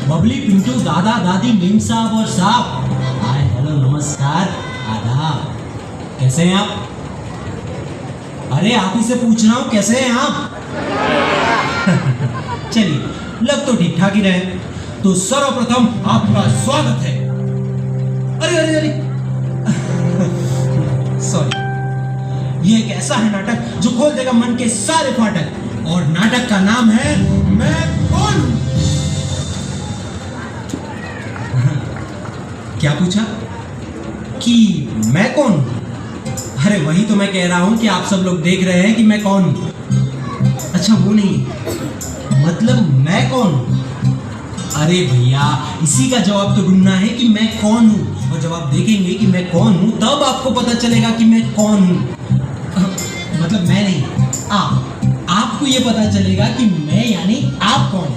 बबली, पिंटू, दादा, दादी, मेम साहब और साहब, हाय, हेलो, नमस्कार, आदाब। कैसे हैं आप? अरे आप ही से पूछ रहा हूँ, कैसे हैं आप? चलिए, लग तो ठीक ठाक ही रहे। तो सर्वप्रथम आपका स्वागत है। अरे अरे अरे सॉरी, ये एक ऐसा है नाटक जो खोल देगा मन के सारे फाटक, और नाटक का नाम है मैं कौन हूं। क्या पूछा कि मैं कौन हूं? अरे वही तो मैं कह रहा हूं कि आप सब लोग देख रहे हैं कि मैं कौन हूं। अच्छा वो नहीं, मतलब मैं कौन हूं? अरे भैया, इसी का जवाब तो ढूंढना है कि मैं कौन हूं, और जब आप देखेंगे कि मैं कौन हूं तब आपको पता चलेगा कि मैं कौन हूं। मतलब मैं नहीं, आपको ये पता चलेगा कि मैं यानी आप कौन हो।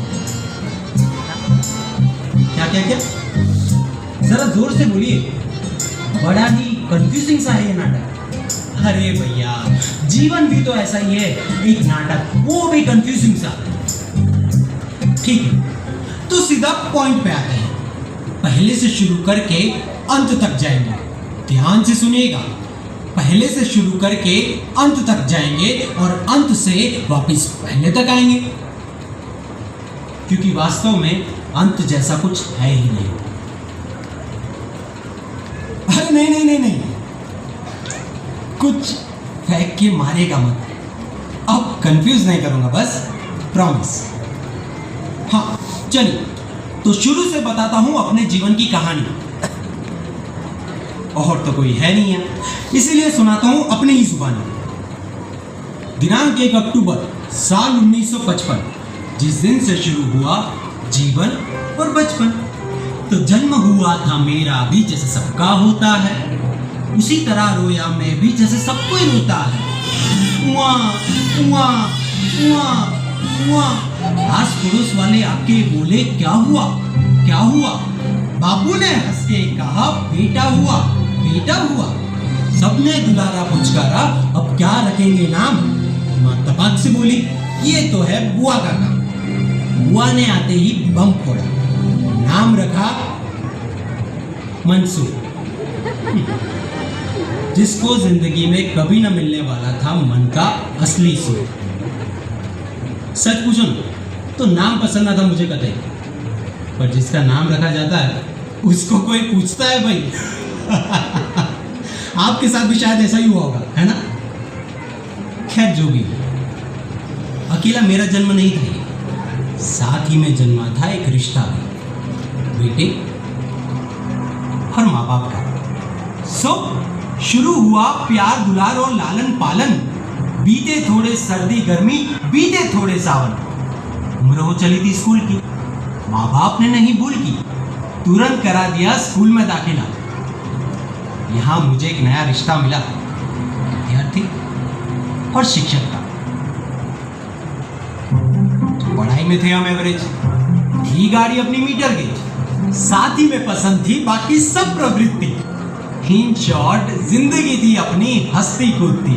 क्या क्या क्या? जरा जोर से बोलिए, बड़ा ही कंफ्यूजिंग सा है ये नाटक। अरे भैया, जीवन भी तो ऐसा ही है, एक नाटक, वो भी कंफ्यूजिंग सा। ठीक है, तो सीधा पॉइंट पे आते हैं। पहले से शुरू करके अंत तक जाएंगे। ध्यान से सुनिएगा, पहले से शुरू करके अंत तक जाएंगे और अंत से वापस पहले तक आएंगे, क्योंकि वास्तव में अंत जैसा कुछ है ही नहीं। अरे नहीं नहीं नहीं नहीं, कुछ फेंक के मारेगा मत। अब कंफ्यूज नहीं करूंगा, बस प्रॉमिस। हाँ चलिए, तो शुरू से बताता हूं अपने जीवन की कहानी। और तो कोई है नहीं है, इसीलिए सुनाता हूं अपनी ही जुबानी। दिनांक 1 अक्टूबर साल 1955, जिस दिन से शुरू हुआ जीवन और बचपन। तो जन्म हुआ था मेरा भी जैसे सबका होता है, उसी तरह रोया मैं भी जैसे सब कोई रोता है। उआ, उआ, उआ, उआ। आस पड़ोस वाले आके बोले क्या हुआ क्या हुआ? बापू ने हंस के कहा बेटा हुआ बेटा हुआ। सबने दुलारा पुचकारा, अब क्या रखेंगे नाम? मां तपाक से बोली ये तो है बुआ का काम। बुआ ने आते ही बम फोड़ा, नाम रखा मंसूर, जिसको जिंदगी में कभी न मिलने वाला था मन का असली सुर। सच पूछो तो नाम पसंद ना था मुझे कतई, पर जिसका नाम रखा जाता है उसको कोई पूछता है भाई। आपके साथ भी शायद ऐसा ही हुआ होगा, है ना? खैर जो भी, अकेला मेरा जन्म नहीं था, साथ ही में जन्मा था एक रिश्ता भी, बेटे और माँ बाप का। सो शुरू हुआ प्यार दुलार और लालन पालन। बीते थोड़े सर्दी गर्मी, बीते थोड़े सावन। उम्र हो चली थी स्कूल की, माँ बाप ने नहीं भूल की, तुरंत करा दिया स्कूल में दाखिला। यहाँ मुझे एक नया रिश्ता मिला, विद्यार्थी और शिक्षक का। तो पढ़ाई में थे हम एवरेज, थी गाड़ी अपनी मीटर गेज, साथ ही में पसंद थी बाकी सब प्रवृत्ति। इन शॉर्ट जिंदगी थी अपनी हंसती कूदती।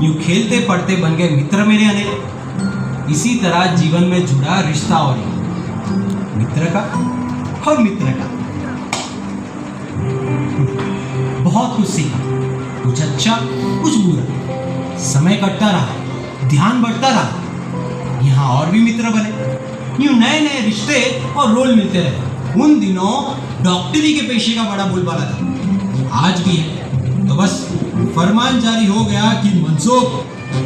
यूं खेलते पढ़ते बन गए मित्र मेरे अनेक। इसी तरह जीवन में जुड़ा रिश्ता और मित्र का और मित्र का। बहुत कुछ सीखा, कुछ अच्छा कुछ बुरा। समय कटता रहा, ध्यान बढ़ता रहा, यहाँ और भी मित्र बने। यूं नए नए रिश्ते और रोल मिलते रहे। उन दिनों डॉक्टरी के पेशे का बड़ा बोलबाला था, आज भी है। तो बस फरमान जारी हो गया कि मंसूर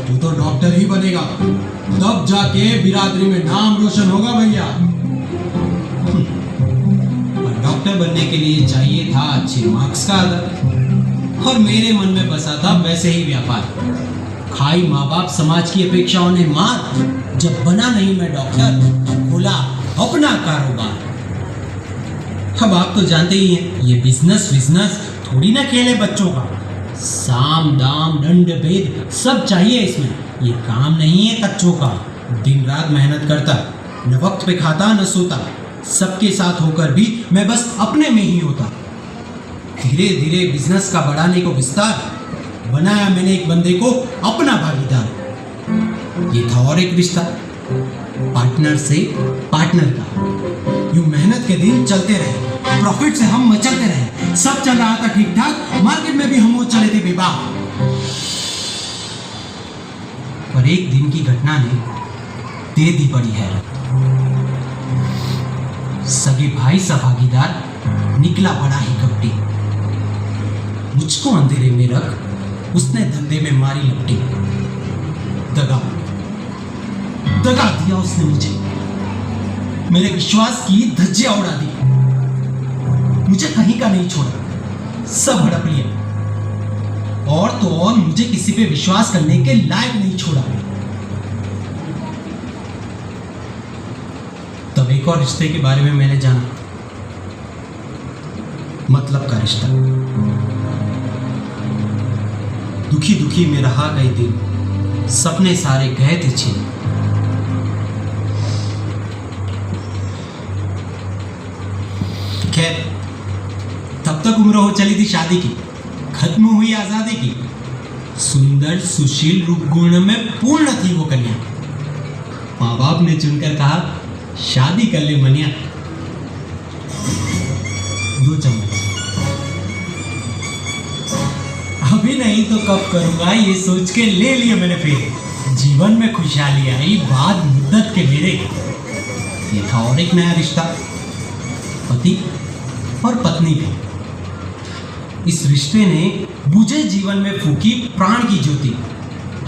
तू तो डॉक्टर ही बनेगा, तब जाके बिरादरी में नाम रोशन होगा भैया। डॉक्टर बनने के लिए चाहिए था अच्छे मार्क्स का आदर, और मेरे मन में बसा था वैसे ही व्यापार। खाई माँ बाप समाज की अपेक्षाओं ने मार। जब बना नहीं मैं डॉक्टर तो खोला अपना कारोबार। अब आप तो जानते ही हैं, ये बिजनेस थोड़ी ना खेले बच्चों का। साम दाम दंड भेद सब चाहिए इसमें। ये काम नहीं है कच्चों का। दिन रात मेहनत करता, न वक्त पे खाता न सोता। सबके साथ होकर भी मैं बस अपने में ही होता। धीरे धीरे बिजनेस का बढ़ाने को विस्तार, बनाया मैंने एक बंदे को अपना भागीदार। ये था और एक रिश्ता। पार्टनर से पार्टनर का। यूं मेहनत के दिन चलते रहे, प्रॉफिट से हम मचलते रहे, सब चल रहा था ठीक ठाक, मार्केट में भी हम वो चले थे बेबाक। पर एक दिन की घटना ने दे दी बड़ी हैरत। सगे भाई सा भागीदार निकला बड़ा ही कपटी। मुझको अंधेरे में रख उसने धंधे में मारी लपटी। दगा दगा दिया उसने मुझे, मेरे विश्वास की धज्जियां उड़ा दी। मुझे कहीं का नहीं छोड़ा, सब हड़प लिया। और तो और मुझे किसी पे विश्वास करने के लायक नहीं छोड़ा। तब एक और रिश्ते के बारे में मैंने जाना, मतलब का रिश्ता। दुखी दुखी में रहा कई दिन, सपने सारे गए थे छीन। खैर, तब तक उम्र हो चली थी शादी की, खत्म हुई आजादी की। सुंदर सुशील रूप गुण में पूर्ण थी वो कन्या। माँ बाप ने चुनकर कहा, शादी कर ले मनिया। 2 चम्मच। अभी नहीं तो कब करूंगा, ये सोच के ले लिया मैंने फिर। जीवन में खुशहाली आई बाद मुद्दत के मेरे। ये था और एक नया रिश्ता, पति और पत्नी का। इस रिश्ते ने बुझे जीवन में फूकी प्राण की ज्योति।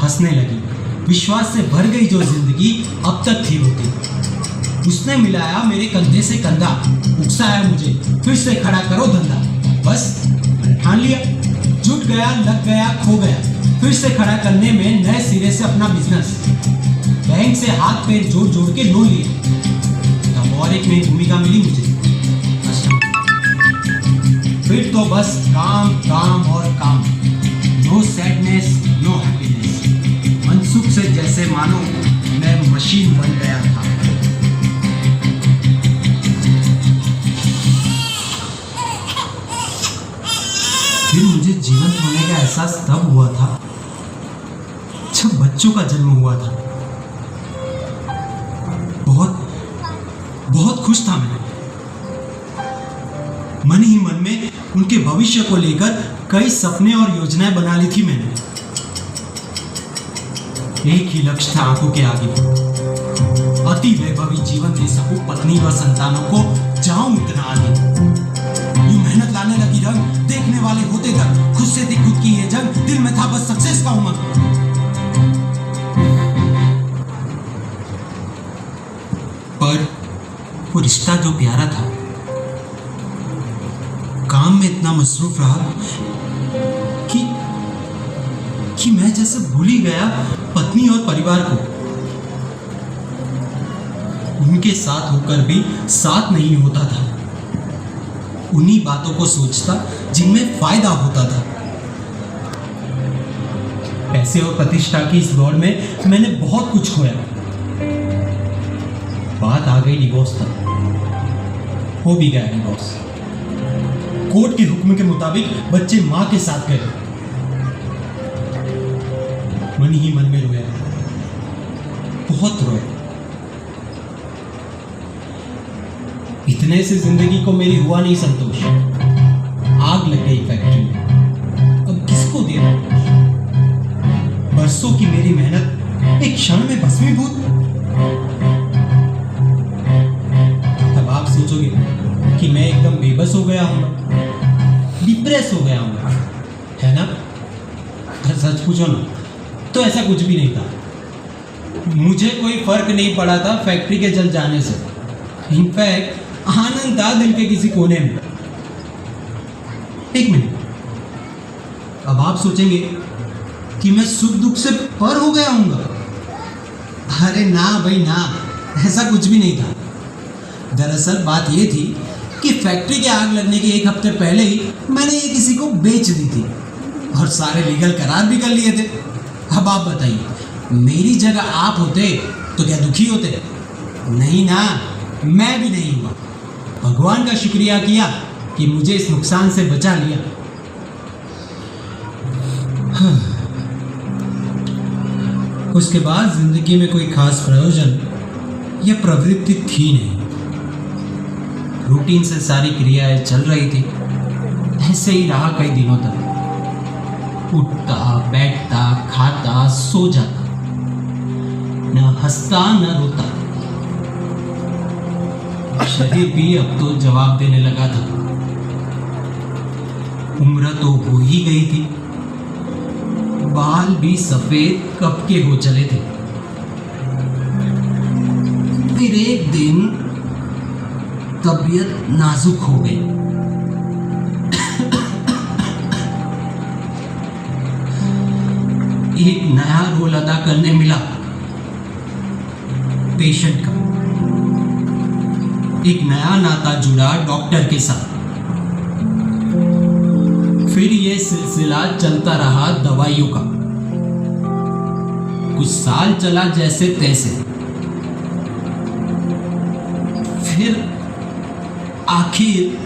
हंसने लगी, विश्वास से भर गई जो जिंदगी अब तक थी होती। उसने मिलाया मेरे कंधे से कंधा, उकसाया मुझे, फिर से खड़ा करो धंधा। बस मैंने ठान लिया, जुट गया, लग गया, खो गया। फिर से खड़ा करने में नए सिरे से अपना बिजनेस। बैंक से हाथ पैर जोड़ जोड़ के लोन लिया। तब और एक नई भूमिका मिली मुझे, फिर तो बस काम काम और काम। No sadness, no happiness. Mansukh से जैसे मानो मैं मशीन बन गया था। फिर मुझे जीवंत होने का एहसास तब हुआ था जब बच्चों का जन्म हुआ था। बहुत बहुत खुश था मैं। मन ही मन में उनके भविष्य को लेकर कई सपने और योजनाएं बना ली थी मैंने। एक ही लक्ष्य था आंखों के आगे, अति वैभवी जीवन दे सकूं पत्नी व संतानों को, जाऊं इतना आगे। यूं मेहनत लाने लगी रंग, देखने वाले होते तक, खुद से थी खुद की ये जंग, दिल में था बस सक्सेस का उमंग। पर वो रिश्ता जो प्यारा था, काम में इतना मसरूफ रहा कि मैं जैसे भूल ही गया पत्नी और परिवार को। उनके साथ होकर भी साथ नहीं होता था। उन्हीं बातों को सोचता जिनमें फायदा होता था। पैसे और प्रतिष्ठा की इस दौड़ में मैंने बहुत कुछ खोया। बात आ गई डिवोर्स तक। हो भी गया डिवोर्स। कोर्ट के हुक्म के मुताबिक बच्चे मां के साथ गए। मन ही मन में रोया, बहुत रोया। इतने से जिंदगी को मेरी हुआ नहीं संतोष। आग लग गई फैक्ट्री में, अब किसको देना? बरसों की मेरी मेहनत एक क्षण में भस्मीभूत। तब आप सोचोगे कि मैं एकदम बेबस हो गया हूं, डिप्रेस हो गया हूं, है ना? सच पूछो ना तो ऐसा कुछ भी नहीं था। मुझे कोई फर्क नहीं पड़ा था फैक्ट्री के जल जाने से। इनफैक्ट आनंद था दिल के किसी कोने में। एक मिनट, अब आप सोचेंगे कि मैं सुख दुख से पर हो गया हूँगा। अरे ना भाई ना, ऐसा कुछ भी नहीं था। दरअसल बात यह थी कि फैक्ट्री के आग लगने के 1 हफ्ते पहले ही मैंने ये किसी को बेच दी थी और सारे लीगल करार भी कर लिए थे। अब आप बताइए, मेरी जगह आप होते तो क्या दुखी होते? नहीं ना, मैं भी नहीं हुआ। भगवान का शुक्रिया किया कि मुझे इस नुकसान से बचा लिया। उसके बाद जिंदगी में कोई खास प्रयोजन यह प्रवृत्ति थी नहीं। रूटीन से सारी क्रियाएं चल रही थी। ऐसे ही रहा कई दिनों तक। उठता, बैठता, खाता, सो जाता, न हंसता न रोता। शरीर भी अब तो जवाब देने लगा था। उम्र तो हो ही गई थी। बाल भी सफेद कब के हो चले थे। फिर एक दिन तबीयत नाजुक हो गई। एक नया रोल अदा करने मिला, पेशेंट का। एक नया नाता जुड़ा डॉक्टर के साथ। फिर यह सिलसिला चलता रहा दवाइयों का। कुछ साल चला जैसे तैसे। फिर आखिर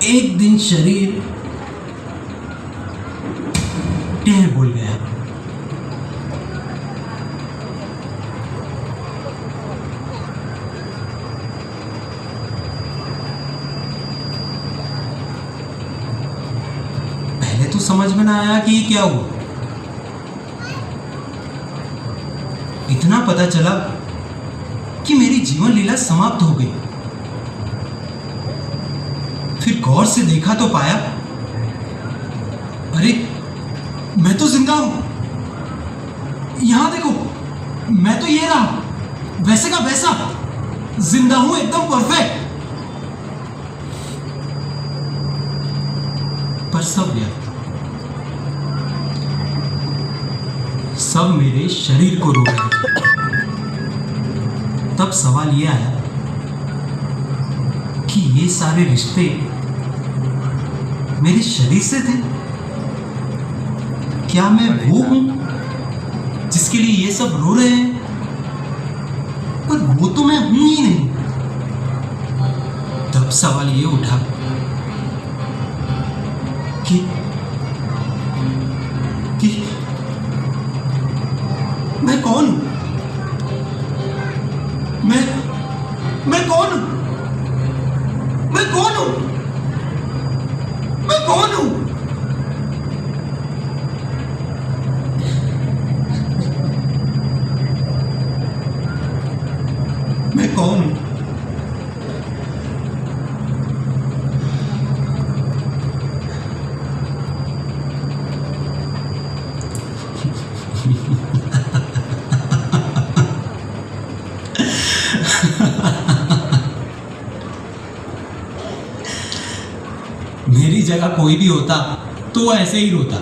एक दिन शरीर टेह बोल गया। पहले तो समझ में ना आया कि ये क्या हुआ। इतना पता चला कि मेरी जीवन लीला समाप्त हो गई। फिर गौर से देखा तो पाया, अरे मैं तो जिंदा हूं। यहां देखो, मैं तो ये रहा, वैसे का वैसा जिंदा हूं, एकदम परफेक्ट। पर सब व्यर्थ। सब मेरे शरीर को रोक रहे। तब सवाल यह आया कि ये सारे रिश्ते मेरे शरीर से थे। क्या मैं वो हूं जिसके लिए ये सब रो रहे हैं? पर वो तो मैं हूं ही नहीं। तब सवाल ये उठा कि मैं कौन हूं? मैं कौन हूं? मैं कौन हूं? मैं कौन हूं? मैं कौन हूं? मेरी जगह कोई भी होता तो ऐसे ही रोता।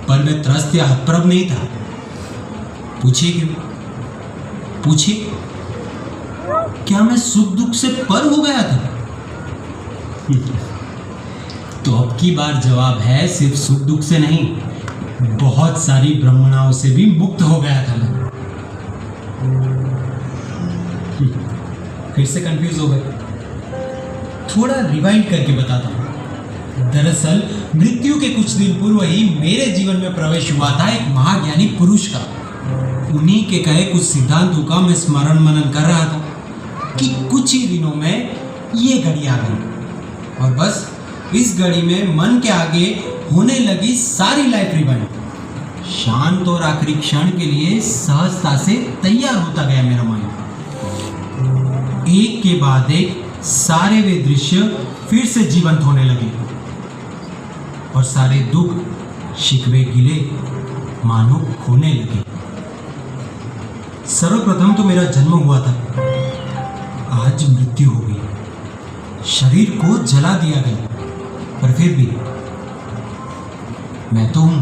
पर मैं त्रस्त या हतप्रभ नहीं था। पूछिए क्यों? पूछिए, क्या मैं सुख दुख से पर हो गया था? तो अब की बार जवाब है, सिर्फ सुख दुख से नहीं, बहुत सारी ब्रह्मणाओं से भी मुक्त हो गया था मैं। फिर से कंफ्यूज हो गए। थोड़ा रिवाइंड करके बताता हूं। दरअसल मृत्यु के कुछ दिन पूर्व ही मेरे जीवन में प्रवेश हुआ था एक महाज्ञानी पुरुष का। उन्हीं के कहे कुछ सिद्धांतों का मैं स्मरण मनन कर रहा था कि कुछ ही दिनों में ये घड़ी आ गई और बस इस घड़ी में मन के आगे होने लगी सारी लाइफ रिवाइंड। शांत और आखिरी क्षण के लिए सहजता से तैयार होता गया मेरा माइंड। एक के बाद एक सारे वे दृश्य फिर से जीवंत होने लगे और सारे दुख, शिकवे, गिले मानो खोने लगे। सर्वप्रथम तो मेरा जन्म हुआ था, आज मृत्यु हो गई। शरीर को जला दिया गया, पर फिर भी मैं तो हूं।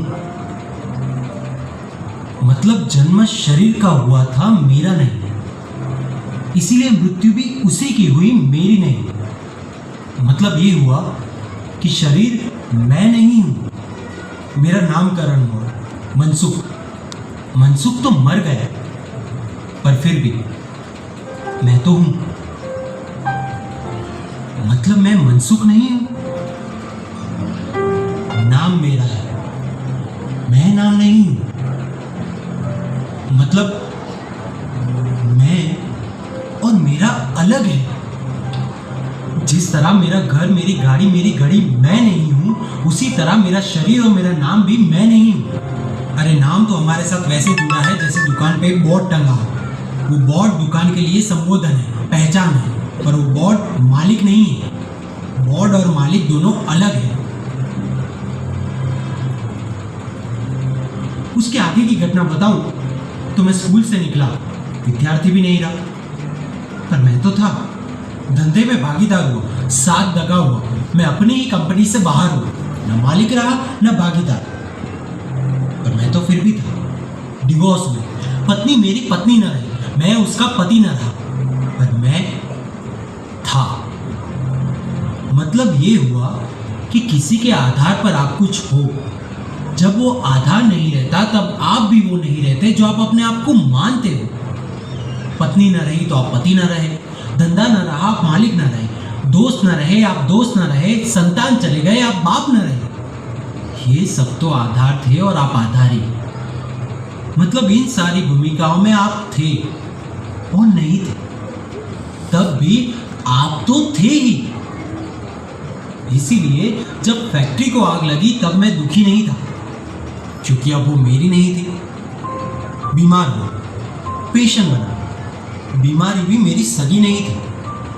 मतलब जन्म शरीर का हुआ था, मेरा नहीं। इसीलिए मृत्यु भी उसी की हुई, मेरी नहीं। मतलब ये हुआ कि शरीर मैं नहीं हूं। मेरा नामकरण हुआ मनसुख। मनसुख तो मर गया, पर फिर भी मैं तो हूं। मतलब मैं मनसुख नहीं हूं। नाम मेरा है, मैं नाम नहीं हूं। मतलब मेरा अलग है। जिस तरह मेरा घर, मेरी गाड़ी, मेरी घड़ी मैं नहीं हूँ, उसी तरह मेरा शरीर और मेरा नाम भी मैं नहीं हूँ। अरे नाम तो हमारे साथ वैसे जुड़ा है जैसे दुकान पे बोर्ड टंगा हो। वो बोर्ड दुकान के लिए संबोधन है, पहचान है, पर वो बोर्ड मालिक नहीं है। बोर्ड और मालिक दोनों अलग है। उसके आगे की घटना बताऊं तो मैं स्कूल से निकला, विद्यार्थी भी नहीं रहा, पर मैं तो था। धंधे में भागीदार हुआ, साथ दगा हुआ। मैं अपनी ही कंपनी से बाहर हुआ, न मालिक रहा न भागीदार, पर मैं तो फिर भी था। डिवोर्स में पत्नी मेरी पत्नी न रही, मैं उसका पति न रहा, पर मैं था। मतलब ये हुआ कि किसी के आधार पर आप कुछ हो। जब वो आधार नहीं रहता तब आप भी वो नहीं रहते जो आप अपने आप को मानते हो। पत्नी न रही तो आप पति न रहे, धंधा न रहा आप मालिक न रहे, दोस्त न रहे आप दोस्त न रहे, संतान चले गए आप बाप न रहे। ये सब तो आधार थे और आप आधारी। मतलब इन सारी भूमिकाओं में आप थे और नहीं थे, तब भी आप तो थे ही। इसीलिए जब फैक्ट्री को आग लगी तब मैं दुखी नहीं था, क्योंकि अब वो मेरी नहीं थी। बीमार हुआ, पेशेंट बना। बीमारी भी मेरी सगी नहीं थी,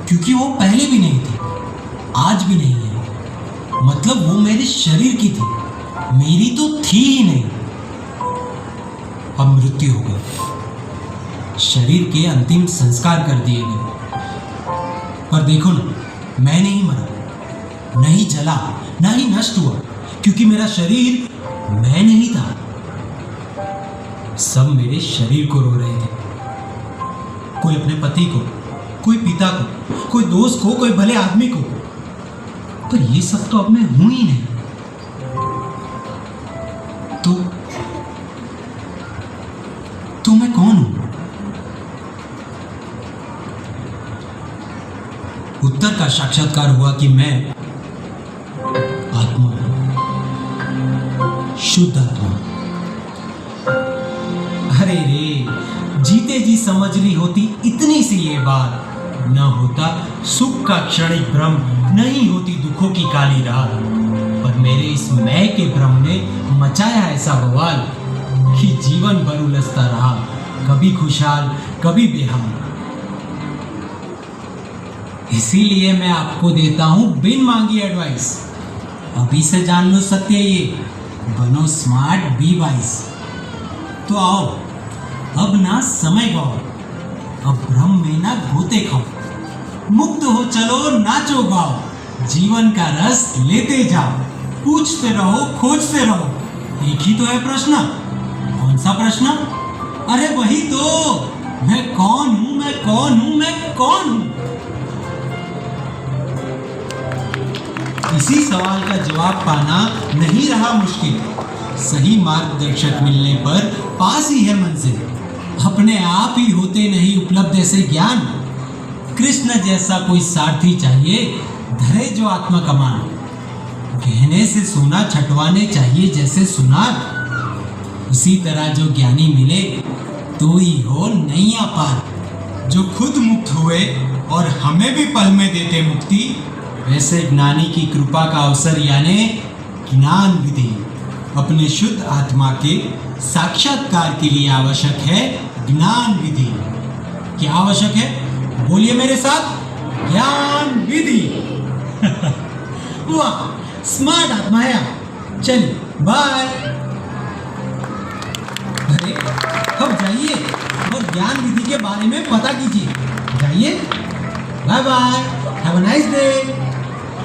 क्योंकि वो पहले भी नहीं थी, आज भी नहीं है। मतलब वो मेरे शरीर की थी, मेरी तो थी ही नहीं। अब मृत्यु हो गई, शरीर के अंतिम संस्कार कर दिए गए। पर देखो ना, मैं नहीं मरा, नहीं जला, ना ही नष्ट हुआ, क्योंकि मेरा शरीर मैं नहीं था। सब मेरे शरीर को रो रहे थे। कोई अपने पति को, कोई पिता को, कोई दोस्त को, कोई भले आदमी को। पर ये सब तो अब मैं हूं ही नहीं। तो मैं कौन हूं? उत्तर का साक्षात्कार हुआ कि मैं आत्मा हूं, शुद्ध आत्मा। अरे रे, जीते जी समझ ली होती इतनी सी ये बात, न होता सुख का क्षणिक भ्रम, नहीं होती दुखों की काली रात। पर मेरे इस मैं के भ्रम ने मचाया ऐसा बवाल कि जीवन भर उलझता रहा, कभी खुशहाल कभी बेहाल। इसीलिए मैं आपको देता हूं बिन मांगी एडवाइस, अभी से जान लो सत्य ये, बनो स्मार्ट बी वाइज। तो आओ अब ना समय गाओ, अब भ्रम में ना गोते खाओ, मुक्त हो चलो नाचो गाओ, जीवन का रस लेते जाओ, पूछते रहो खोजते रहो। एक ही तो है प्रश्न, कौन सा प्रश्न? अरे वही तो, मैं कौन हूं, मैं कौन हूं, मैं कौन हूं? इसी सवाल का जवाब पाना नहीं रहा मुश्किल। सही मार्गदर्शक मिलने पर पास ही है मंजिल। अपने आप ही होते नहीं उपलब्ध ऐसे ज्ञान, कृष्ण जैसा कोई सारथी चाहिए, धरे जो आत्मा कमान। गहने से सोना छटवाने चाहिए जैसे सुनार, उसी तरह जो ज्ञानी मिले तो ही हो नैया पार। जो खुद मुक्त हुए और हमें भी पल में देते मुक्ति, वैसे ज्ञानी की कृपा का अवसर यानी ज्ञान विधि। अपने शुद्ध आत्मा के साक्षात्कार के लिए आवश्यक है ज्ञान विधि। क्या आवश्यक है? बोलिए मेरे साथ, ज्ञान विधि। वाह, स्मार्ट आत्मा है आप। चलिए बाय। अरे अब जाइए और ज्ञान विधि के बारे में पता कीजिए। जाइए, bye bye, have a nice day.